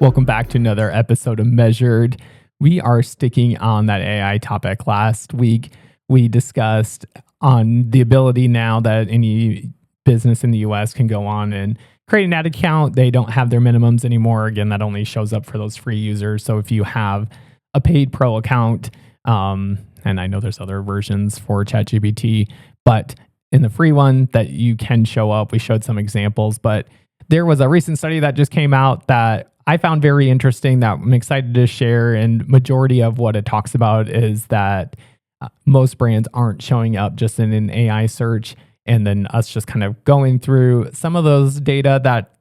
Welcome back to another episode of Measured. We are sticking on that AI topic. Last week, we discussed on the ability now that any business in the US can go on and create an ad account. They don't have their minimums anymore. Again, that only shows up for those free users. So if you have a paid pro account, and I know there's other versions for ChatGPT, but in the free one that you can show up, we showed some examples, but there was a recent study that just came out that I found very interesting that I'm excited to share. And majority of what it talks about is that most brands aren't showing up just in an AI search. And then us just kind of going through some of those data that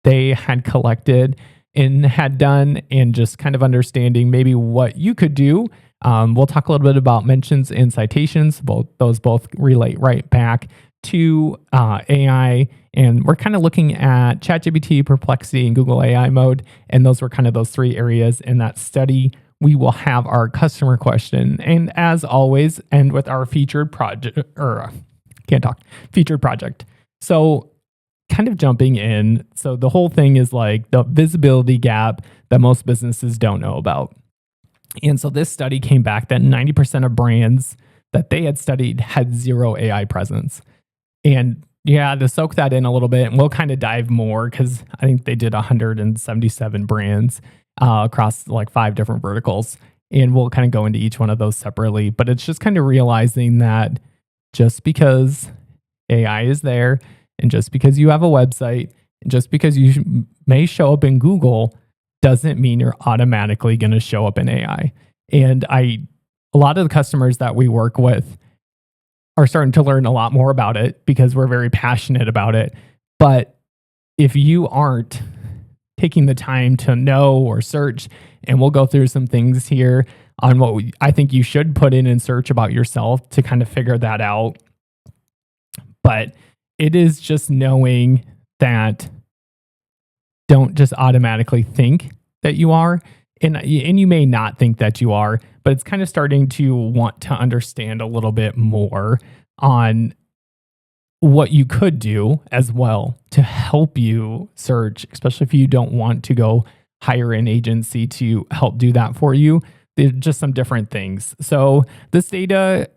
they had collected and had done and just kind of understanding maybe what you could do. We'll talk a little bit about mentions and citations. Those both relate right back to AI. And we're kind of looking at ChatGPT, Perplexity, and Google AI mode. And those were kind of those three areas in that study. We will have our customer question. And as always, end with our featured project, featured project. So kind of jumping in. So the whole thing is like the visibility gap that most businesses don't know about. And so this study came back that 90% of brands that they had studied had zero AI presence. And yeah, to soak that in a little bit, and we'll kind of dive more because I think they did 177 brands across like 5 different verticals. And we'll kind of go into each one of those separately. But it's just kind of realizing that just because AI is there, and just because you have a website, and just because you may show up in Google, doesn't mean you're automatically going to show up in AI. And a lot of the customers that we work with are starting to learn a lot more about it because we're very passionate about it. But if you aren't taking the time to know or search, and we'll go through some things here on what I think you should put in and search about yourself to kind of figure that out. But it is just knowing that don't just automatically think that you are, and you may not think that you are, but it's kind of starting to want to understand a little bit more on what you could do as well to help you search, especially if you don't want to go hire an agency to help do that for you. There's just some different things. So this data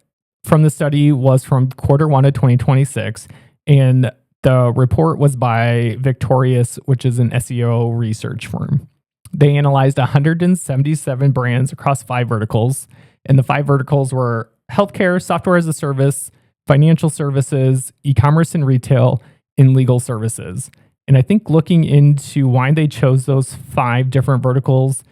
from the study was from Q1 of 2026, and the report was by Victorious, which is an SEO research firm. They analyzed 177 brands across 5 verticals, and the 5 verticals were healthcare, software as a service, financial services, e-commerce and retail, and legal services. And I think looking into why they chose those 5 different verticals,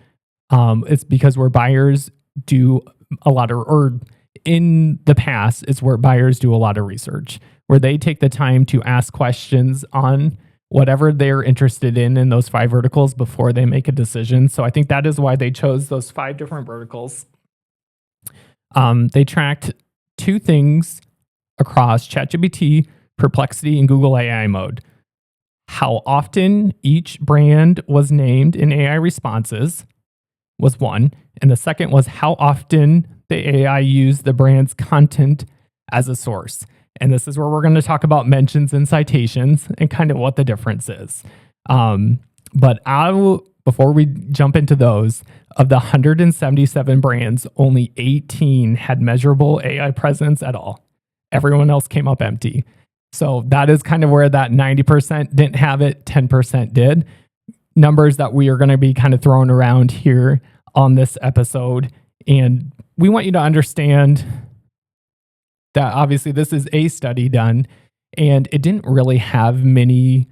it's because where buyers do a lot of, or in the past, it's where buyers do a lot of research, where they take the time to ask questions on whatever they're interested in those 5 verticals before they make a decision. So I think that is why they chose those 5 different verticals. They tracked 2 things across ChatGPT, Perplexity, and Google AI mode. How often each brand was named in AI responses was one. And the second was how often the AI used the brand's content as a source. And this is where we're going to talk about mentions and citations and kind of what the difference is. But before we jump into those, of the 177 brands, only 18 had measurable AI presence at all. Everyone else came up empty. So that is kind of where that 90% didn't have it, 10% did. Numbers that we are going to be kind of throwing around here on this episode. And we want you to understand that obviously this is a study done, and it didn't really have many,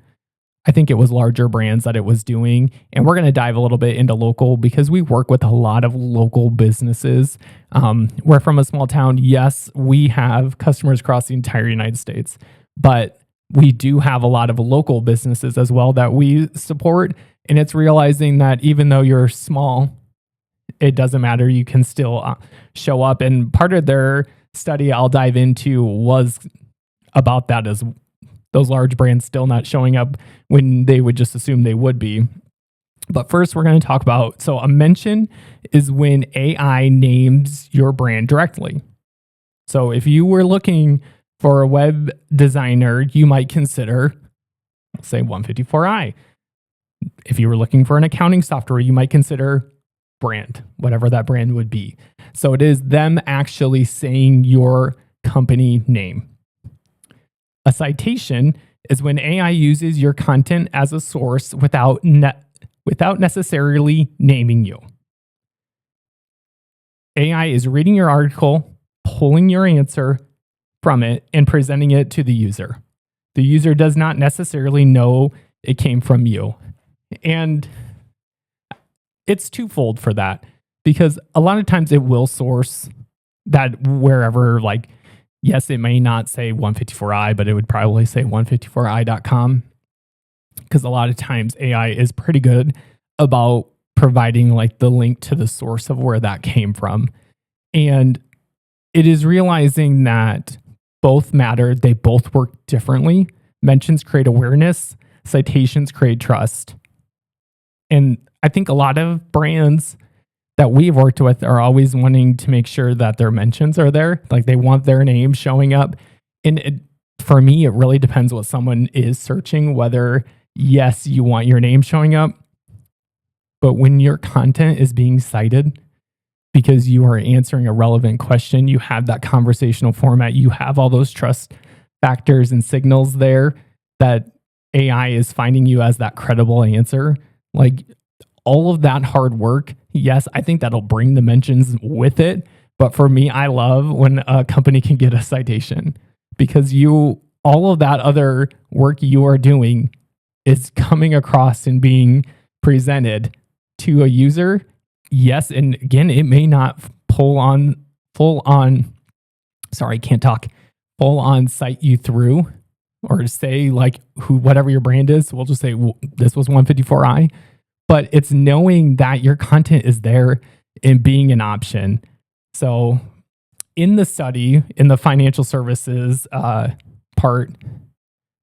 I think it was larger brands that it was doing. And we're going to dive a little bit into local because we work with a lot of local businesses. We're from a small town. Yes, we have customers across the entire United States, but we do have a lot of local businesses as well that we support. And it's realizing that even though you're small, it doesn't matter. You can still show up. And part of their study I'll dive into was about that, as those large brands still not showing up when they would just assume they would be. But first we're going to talk about, so a mention is when AI names your brand directly. So if you were looking for a web designer, you might consider, say 154i. If you were looking for an accounting software, you might consider brand, whatever that brand would be. So it is them actually saying your company name. A citation is when AI uses your content as a source without necessarily naming you. AI is reading your article, pulling your answer from it, and presenting it to the user. The user does not necessarily know it came from you. And it's twofold for that, because a lot of times it will source that wherever, like, yes, it may not say 154i, but it would probably say 154i.com, because a lot of times AI is pretty good about providing like the link to the source of where that came from. And it is realizing that both matter. They both work differently. Mentions create awareness, citations create trust. And I think a lot of brands that we've worked with are always wanting to make sure that their mentions are there. Like they want their name showing up. And for me, it really depends what someone is searching, whether, yes, you want your name showing up, but when your content is being cited because you are answering a relevant question, you have that conversational format, you have all those trust factors and signals there that AI is finding you as that credible answer. Like all of that hard work, yes, I think that'll bring the mentions with it. But for me, I love when a company can get a citation, because all of that other work you are doing is coming across and being presented to a user. Yes, and again, it may not full on cite you through or say like whatever your brand is. We'll just say this was 154i, but it's knowing that your content is there and being an option. So in the study, in the financial services part,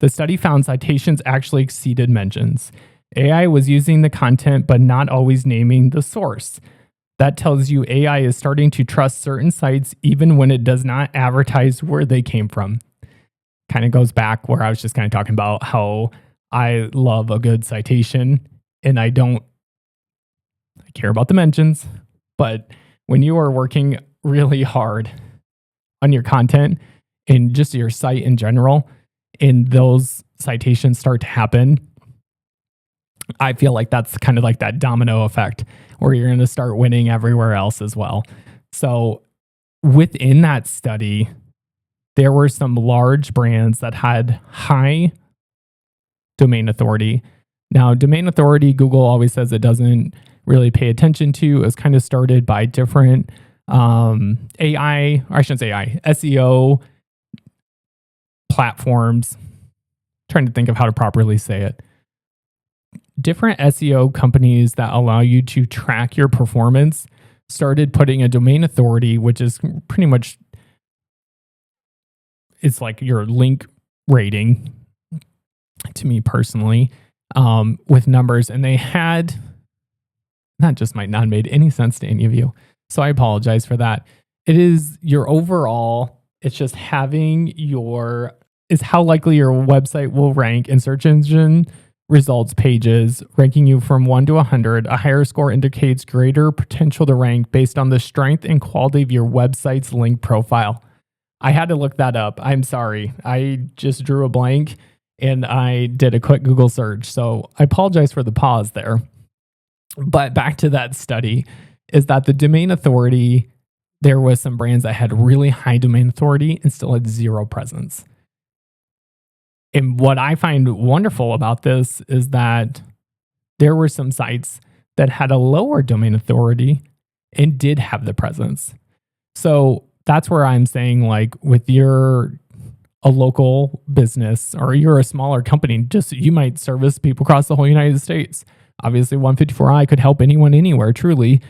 the study found citations actually exceeded mentions. AI was using the content, but not always naming the source. That tells you AI is starting to trust certain sites even when it does not advertise where they came from. Kind of goes back where I was just kind of talking about how I love a good citation and I care about the mentions. But when you are working really hard on your content and just your site in general, and those citations start to happen, I feel like that's kind of like that domino effect where you're going to start winning everywhere else as well. So within that study, there were some large brands that had high domain authority. Now, domain authority, Google always says it doesn't really pay attention to. It was kind of started by different SEO platforms. Trying to think of how to properly say it. Different SEO companies that allow you to track your performance started putting a domain authority, which is pretty much, it's like your link rating to me personally, with numbers. And that just might not have made any sense to any of you. So I apologize for that. It is your overall, it's just is how likely your website will rank in search engine results pages, ranking you from 1 to 100. A higher score indicates greater potential to rank based on the strength and quality of your website's link profile. I had to look that up. I'm sorry. I just drew a blank and I did a quick Google search. So I apologize for the pause there. But back to that study, is that the domain authority, there was some brands that had really high domain authority and still had zero presence. And what I find wonderful about this is that there were some sites that had a lower domain authority and did have the presence. So that's where I'm saying, like, with a local business or you're a smaller company, just you might service people across the whole United States. Obviously, 154i could help anyone anywhere, truly.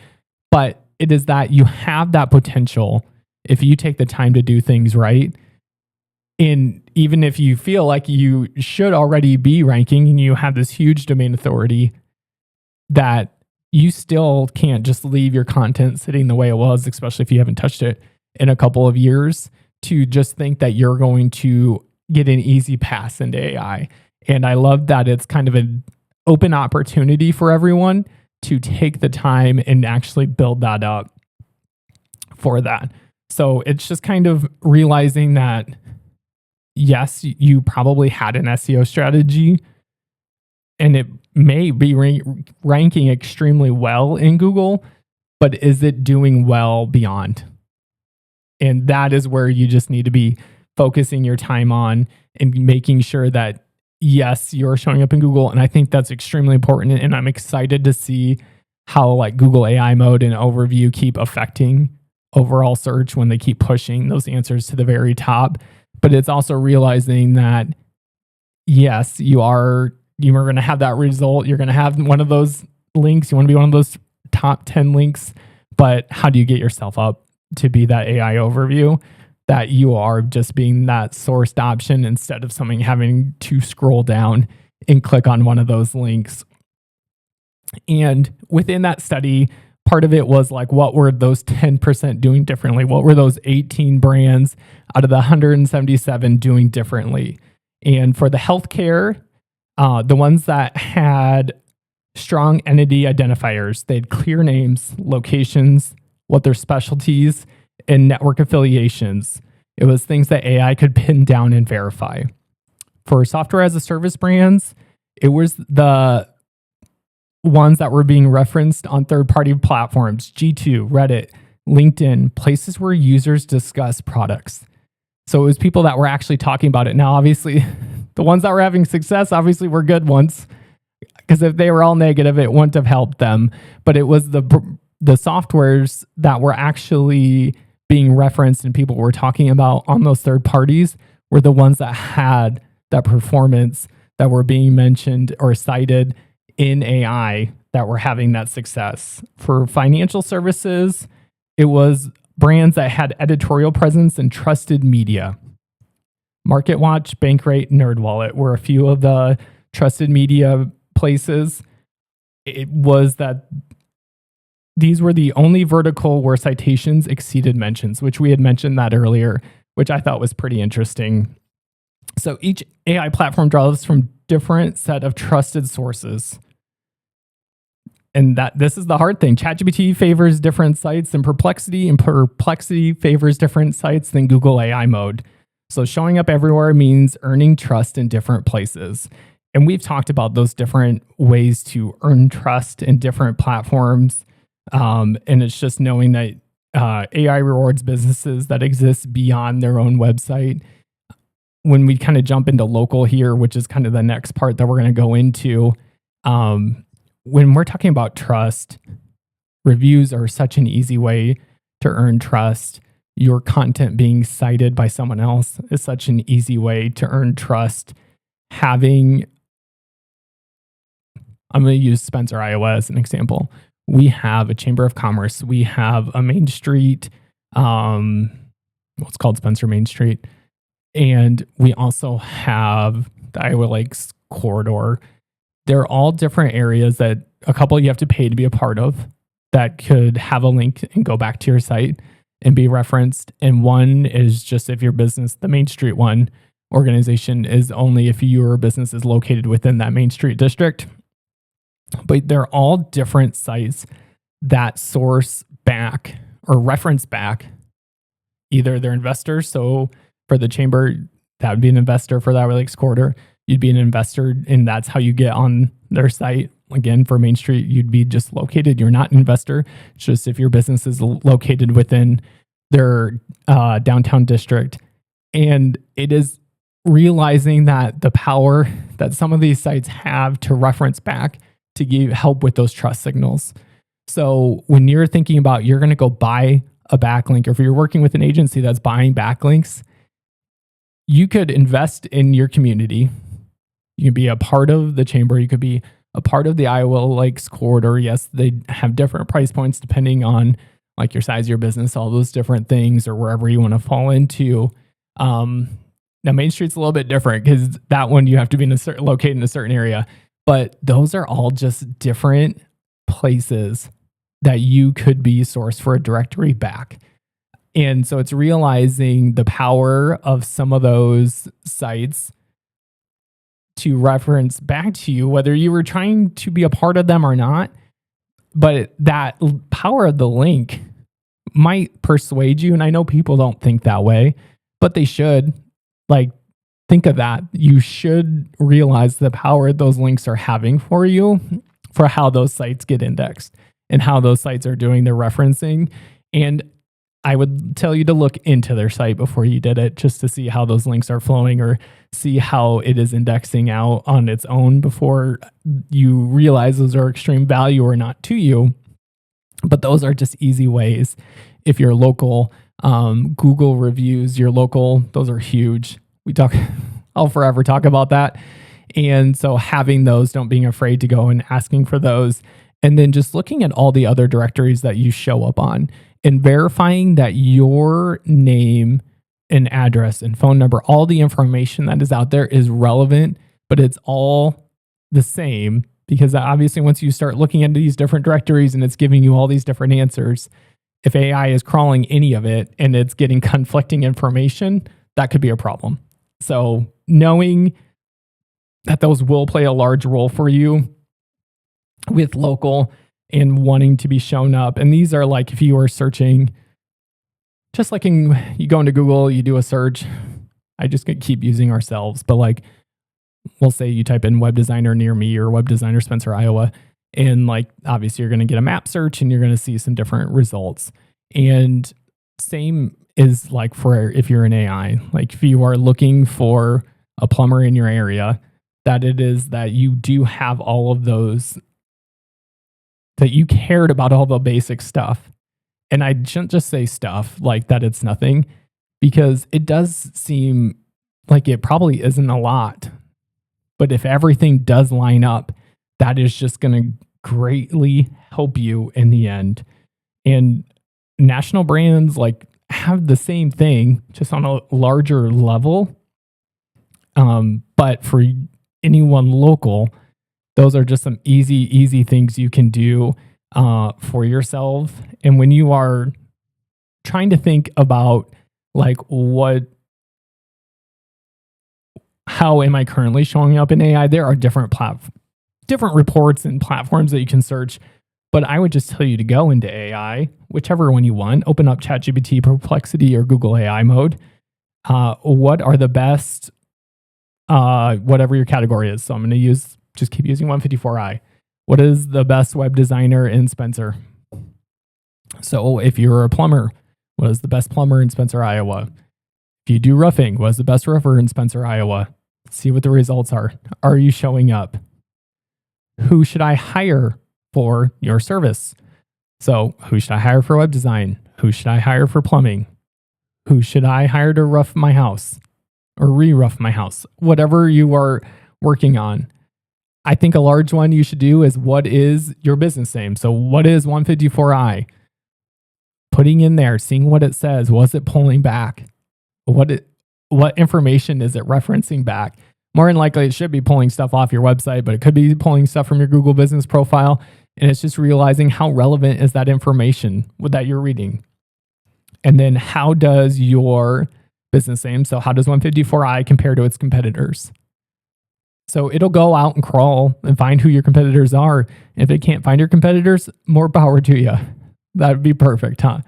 But it is that you have that potential if you take the time to do things right. And even if you feel like you should already be ranking and you have this huge domain authority, that you still can't just leave your content sitting the way it was, especially if you haven't touched it in a couple of years, to just think that you're going to get an easy pass into AI. And I love that it's kind of open opportunity for everyone to take the time and actually build that up for that. So it's just kind of realizing that, yes, you probably had an SEO strategy and it may be ranking extremely well in Google, but is it doing well beyond? And that is where you just need to be focusing your time on and making sure that, yes, you're showing up in Google. And I think that's extremely important. And I'm excited to see how like Google AI mode and overview keep affecting overall search when they keep pushing those answers to the very top. But it's also realizing that, yes, you are going to have that result. You're going to have one of those links. You want to be one of those top 10 links. But how do you get yourself up to be that AI overview, that you are just being that sourced option instead of something having to scroll down and click on one of those links? And within that study, part of it was like, what were those 10% doing differently? What were those 18 brands out of the 177 doing differently? And for the healthcare, the ones that had strong entity identifiers, they had clear names, locations, what their specialties, and network affiliations. It was things that AI could pin down and verify. For software as a service brands, it was the ones that were being referenced on third-party platforms, G2, Reddit, LinkedIn, places where users discuss products. So it was people that were actually talking about it. Now, obviously, the ones that were having success, obviously, were good ones, because if they were all negative, it wouldn't have helped them. But it was the softwares that were actually being referenced and people were talking about on those third parties were the ones that had that performance, that were being mentioned or cited in AI, that were having that success. For financial services, it was brands that had editorial presence and trusted media. MarketWatch, Bankrate, NerdWallet were a few of the trusted media places. It was that these were the only vertical where citations exceeded mentions, which we had mentioned that earlier, which I thought was pretty interesting. So each AI platform draws from different set of trusted sources. And that this is the hard thing. ChatGPT favors different sites than Perplexity, and Perplexity favors different sites than Google AI mode. So showing up everywhere means earning trust in different places. And we've talked about those different ways to earn trust in different platforms. And it's just knowing that AI rewards businesses that exist beyond their own website. When we kind of jump into local here, which is kind of the next part that we're going to go into, when we're talking about trust, reviews are such an easy way to earn trust. Your content being cited by someone else is such an easy way to earn trust. I'm going to use Spencer, Iowa as an example. We have a Chamber of Commerce. We have a Main Street, what's called Spencer Main Street. And we also have the Iowa Lakes corridor. They're all different areas that a couple you have to pay to be a part of that could have a link and go back to your site and be referenced. And one is just if your business, the Main Street one organization, is only if your business is located within that Main Street district. But they're all different sites that source back or reference back either their investors. So for the chamber, that would be an investor for that Lakes corridor. You'd be an investor, and that's how you get on their site. Again, for Main Street, you'd be just located. You're not an investor. It's just if your business is located within their downtown district. And it is realizing that the power that some of these sites have to reference back to give help with those trust signals. So when you're thinking about you're going to go buy a backlink, or if you're working with an agency that's buying backlinks, you could invest in your community. You can be a part of the chamber. You could be a part of the Iowa Lakes corridor. Yes, they have different price points depending on like your size of your business, all those different things, or wherever you want to fall into. Now, Main Street's a little bit different because that one you have to be located in a certain area. But those are all just different places that you could be sourced for a directory back. And so it's realizing the power of some of those sites to reference back to you, whether you were trying to be a part of them or not. But that power of the link might persuade you. And I know people don't think that way, but they should. Like, think of that. You should realize the power those links are having for you, for how those sites get indexed and how those sites are doing their referencing. And I would tell you to look into their site before you did it, just to see how those links are flowing or see how it is indexing out on its own before you realize those are extreme value or not to you. But those are just easy ways. If you're local, Google reviews, your local, those are huge. I'll forever talk about that. And so having those, don't being afraid to go and asking for those. And then just looking at all the other directories that you show up on and verifying that your name and address and phone number, all the information that is out there is relevant, but it's all the same. Because obviously once you start looking into these different directories and it's giving you all these different answers, if AI is crawling any of it and it's getting conflicting information, that could be a problem. So knowing that those will play a large role for you with local and wanting to be shown up. And these are like if you are searching, just like you go into Google, you do a search. I just keep using ourselves, but like we'll say you type in web designer near me or web designer Spencer, Iowa. And like obviously you're going to get a map search and you're going to see some different results. And same is like for if you're an AI, like if you are looking for a plumber in your area, that it is that you do have all of those, that you cared about all the basic stuff. And I shouldn't just say stuff like that it's nothing, because it does seem like it probably isn't a lot. But if everything does line up, that is just going to greatly help you in the end. And national brands like have the same thing, just on a larger level. But for anyone local, those are just some easy things you can do for yourself. And when you are trying to think about like how am I currently showing up in AI, there are different reports and platforms that you can search. But I would just tell you to go into AI, whichever one you want. Open up ChatGPT, Perplexity, or Google AI mode. What are the best, whatever your category is. So I'm going to just keep using 154i. What is the best web designer in Spencer? So if you're a plumber, what is the best plumber in Spencer, Iowa? If you do roofing, what is the best roofer in Spencer, Iowa? See what the results are. Are you showing up? Who should I hire for your service? So who should I hire for web design? Who should I hire for plumbing? Who should I hire to roof my house or re-roof my house? Whatever you are working on. I think a large one you should do is, what is your business name? So what is 154i? Putting in there, seeing what it says. Was it pulling back? What information is it referencing back? More than likely, it should be pulling stuff off your website, but it could be pulling stuff from your Google business profile. And it's just realizing how relevant is that information that you're reading. And then how does your business name, so how does 154i compare to its competitors? So it'll go out and crawl and find who your competitors are. If it can't find your competitors, more power to you. That would be perfect, huh?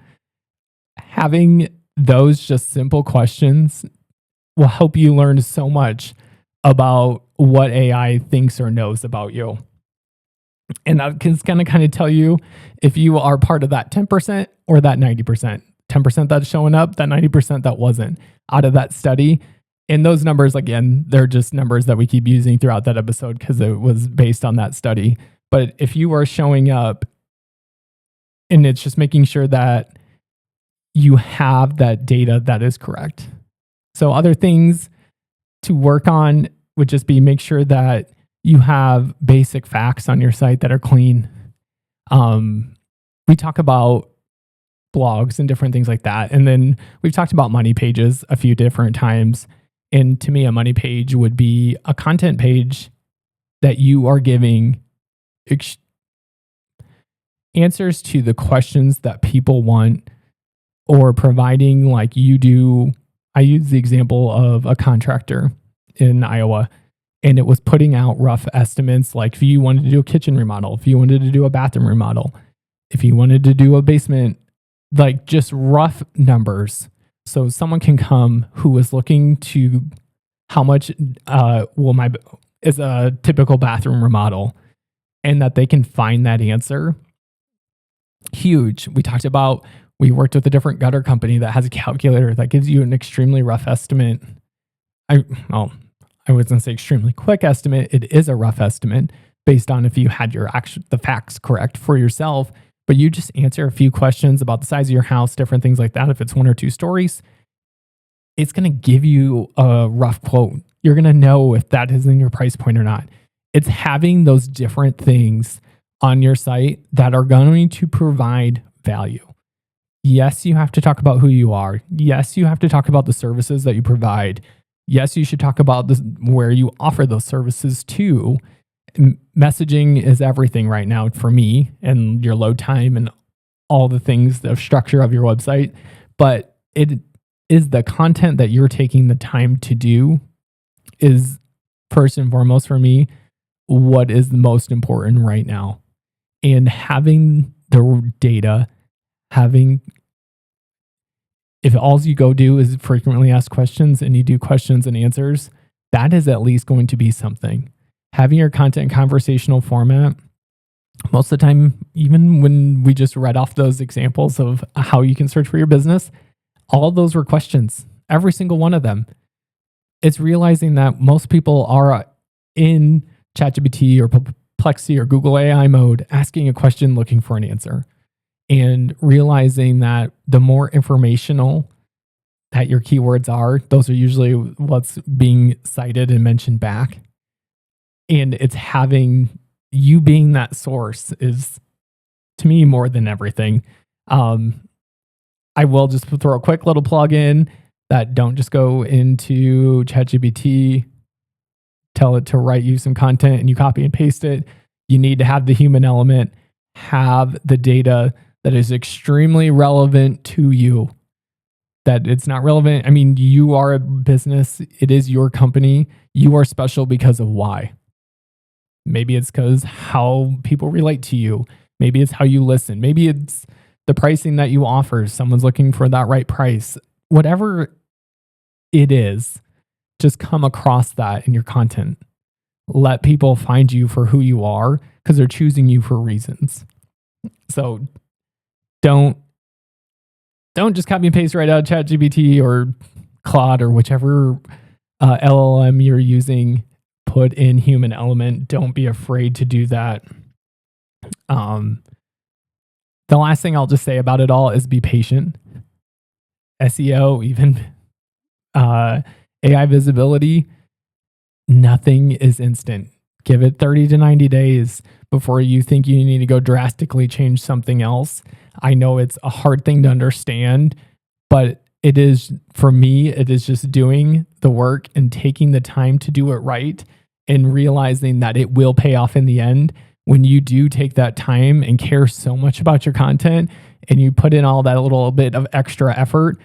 Having those just simple questions will help you learn so much about what AI thinks or knows about you. And that is going to kind of tell you if you are part of that 10% or that 90%. 10% that's showing up, that 90% that wasn't out of that study. And those numbers, again, they're just numbers that we keep using throughout that episode because it was based on that study. But if you are showing up, and it's just making sure that you have that data that is correct. So other things to work on would just be make sure that you have basic facts on your site that are clean. We talk about blogs and different things like that. And then we've talked about money pages a few different times. And to me, a money page would be a content page that you are giving answers to the questions that people want, or providing, like you do. I use the example of a contractor in Iowa, And it was putting out rough estimates, like if you wanted to do a kitchen remodel, if you wanted to do a bathroom remodel, if you wanted to do a basement, like just rough numbers. So someone can come who is looking to how much my is a typical bathroom remodel, and that they can find that answer. Huge. We worked with a different gutter company that has a calculator that gives you an extremely rough estimate. I wouldn't say extremely quick estimate. It is a rough estimate based on if you had the facts correct for yourself, but you just answer a few questions about the size of your house, different things like that. If it's 1 or 2 stories, it's going to give you a rough quote. You're going to know if that is in your price point or not. It's having those different things on your site that are going to provide value. Yes, you have to talk about who you are. Yes, you have to talk about the services that you provide. Yes, you should talk about where you offer those services to. Messaging is everything right now for me, and your load time and all the things, the structure of your website. But it is the content that you're taking the time to do is first and foremost for me what is the most important right now. And having the data, if all you go do is frequently ask questions and you do questions and answers, that is at least going to be something. Having your content conversational format, most of the time, even when we just read off those examples of how you can search for your business, all of those were questions, every single one of them. It's realizing that most people are in ChatGPT or Perplexity or Google AI mode, asking a question, looking for an answer, and realizing that the more informational that your keywords are, those are usually what's being cited and mentioned back. And it's having you being that source is, to me, more than everything. I will just throw a quick little plug in that don't just go into ChatGPT, tell it to write you some content and you copy and paste it. You need to have the human element, have the data that is extremely relevant to you. That it's not relevant. I mean, you are a business. It is your company. You are special because of why. Maybe it's because how people relate to you. Maybe it's how you listen. Maybe it's the pricing that you offer. Someone's looking for that right price. Whatever it is, just come across that in your content. Let people find you for who you are because they're choosing you for reasons. So don't just copy and paste right out of ChatGPT or Claude or whichever LLM you're using. Put in human element. Don't be afraid to do that. The last thing I'll just say about it all is be patient. SEO, even AI visibility, nothing is instant. Give it 30 to 90 days before you think you need to go drastically change something else. I know it's a hard thing to understand, but it is, for me, it is just doing the work and taking the time to do it right and realizing that it will pay off in the end when you do take that time and care so much about your content and you put in all that little bit of extra effort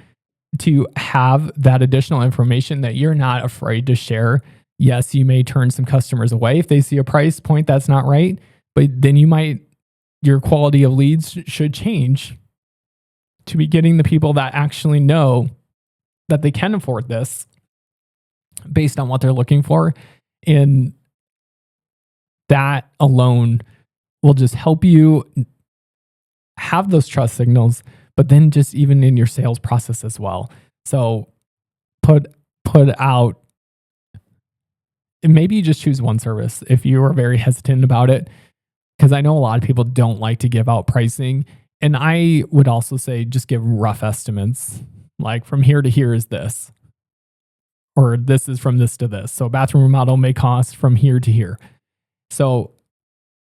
to have that additional information that you're not afraid to share. Yes, you may turn some customers away if they see a price point that's not right, but then your quality of leads should change to be getting the people that actually know that they can afford this based on what they're looking for. And that alone will just help you have those trust signals, but then just even in your sales process as well. So put out, and maybe you just choose one service if you are very hesitant about it, because I know a lot of people don't like to give out pricing. And I would also say just give rough estimates, like from here to here is this, or this is from this to this. So a bathroom remodel may cost from here to here. So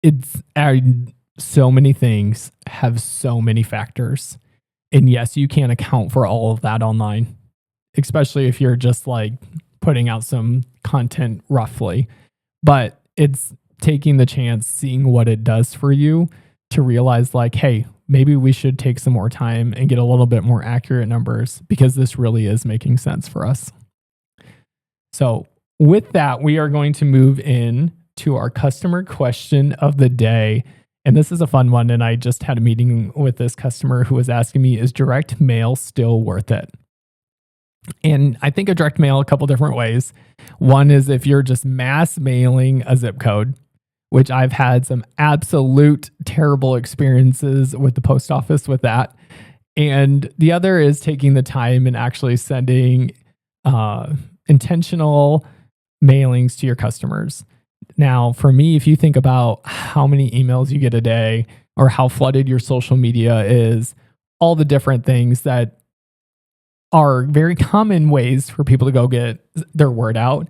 it's so many things have so many factors. And yes, you can't account for all of that online, especially if you're just like putting out some content roughly. But it's taking the chance, seeing what it does for you to realize like, hey, maybe we should take some more time and get a little bit more accurate numbers because this really is making sense for us. So with that, we are going to move in to our customer question of the day. And this is a fun one. And I just had a meeting with this customer who was asking me, is direct mail still worth it? And I think of direct mail a couple different ways. One is if you're just mass mailing a zip code, which I've had some absolute terrible experiences with the post office with that. And the other is taking the time and actually sending intentional mailings to your customers. Now, for me, if you think about how many emails you get a day or how flooded your social media is, all the different things that are very common ways for people to go get their word out,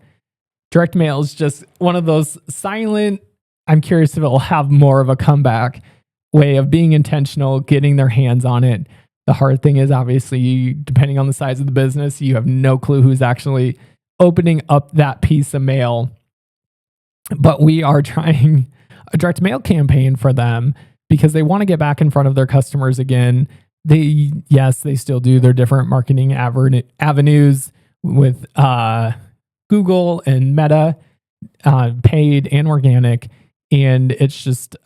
direct mail is just one of those silent, I'm curious if it'll have more of a comeback way of being intentional, getting their hands on it. The hard thing is obviously, depending on the size of the business, you have no clue who's actually opening up that piece of mail. But we are trying a direct mail campaign for them because they want to get back in front of their customers again. They still do their different marketing avenues with Google and Meta, paid and organic. And it's just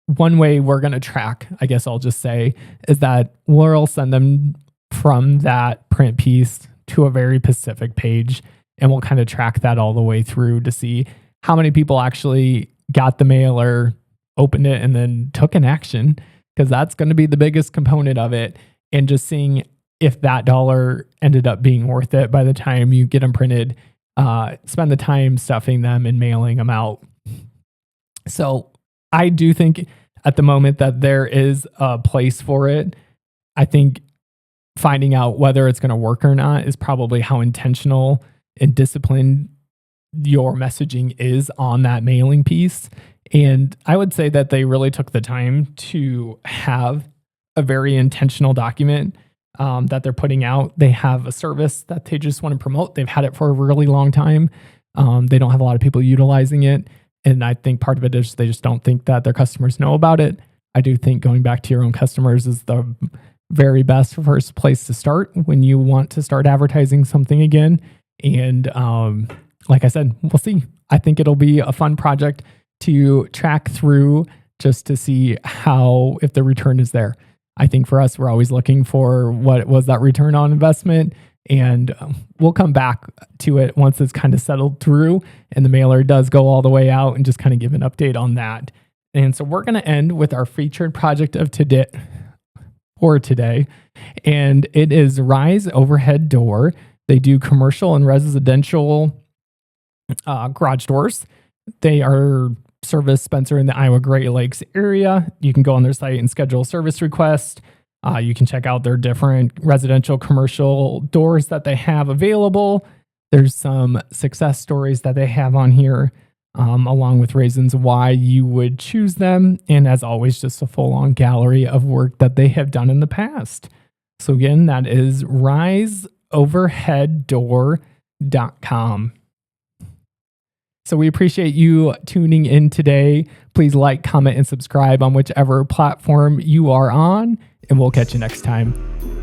one way we're going to track, I guess I'll just say, is that we'll send them from that print piece to a very specific page. And we'll kind of track that all the way through to see how many people actually got the mailer, opened it, and then took an action, because that's going to be the biggest component of it. And just seeing if that dollar ended up being worth it by the time you get them printed, spend the time stuffing them and mailing them out. So I do think at the moment that there is a place for it. I think finding out whether it's going to work or not is probably how intentional and disciplined your messaging is on that mailing piece. And I would say that they really took the time to have a very intentional document that they're putting out. They have a service that they just want to promote. They've had it for a really long time. They don't have a lot of people utilizing it. And I think part of it is they just don't think that their customers know about it. I do think going back to your own customers is the very best first place to start when you want to start advertising something again. And like I said, we'll see. I think it'll be a fun project to track through just to see if the return is there. I think for us, we're always looking for what was that return on investment. And we'll come back to it once it's kind of settled through and the mailer does go all the way out, and just kind of give an update on that. And so we're going to end with our featured project of today, and it is Rise Overhead Door. They do commercial and residential garage doors. They are service Spencer in the Iowa Great Lakes area. You can go on their site and schedule a service request. You can check out their different residential commercial doors that they have available. There's some success stories that they have on here, along with reasons why you would choose them. And as always, just a full-on gallery of work that they have done in the past. So again, that is riseoverheaddoor.com. So we appreciate you tuning in today. Please like, comment, and subscribe on whichever platform you are on, and we'll catch you next time.